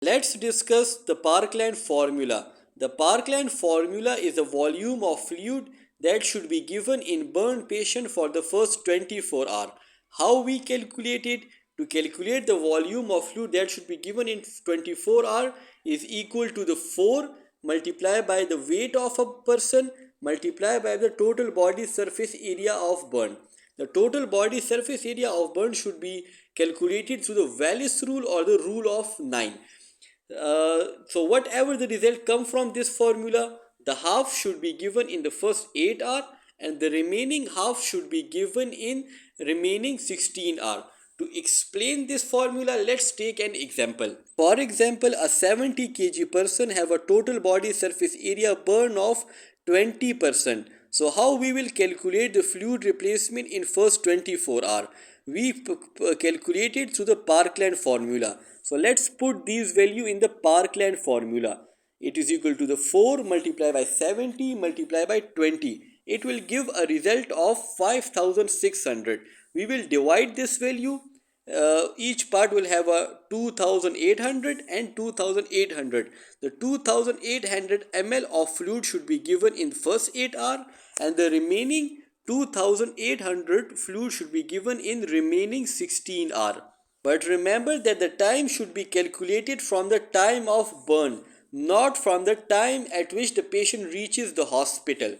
Let's discuss the Parkland formula. The Parkland formula is the volume of fluid that should be given in burn patient for the first 24 hours. How we calculate it? To calculate the volume of fluid that should be given in 24 hours is equal to the 4 multiplied by the weight of a person multiplied by the total body surface area of burn. The total body surface area of burn should be calculated through the Wallace rule or the rule of 9. So whatever the result come from this formula, the half should be given in the first 8 hours and the remaining half should be given in remaining 16 hours. To explain this formula, let's take an example. For example, a 70 kg person have a total body surface area burn of 20%. So how we will calculate the fluid replacement in first 24 hours? We calculate it through the Parkland formula. So let's put these value in the Parkland formula. It is equal to the 4 multiplied by 70 multiplied by 20. It will give a result of 5600. We will divide this value. Each part will have a 2800 and 2800. The 2800 ml of fluid should be given in first 8 hours and the remaining 2800 fluid should be given in remaining 16 hours. But remember that the time should be calculated from the time of burn, not from the time at which the patient reaches the hospital.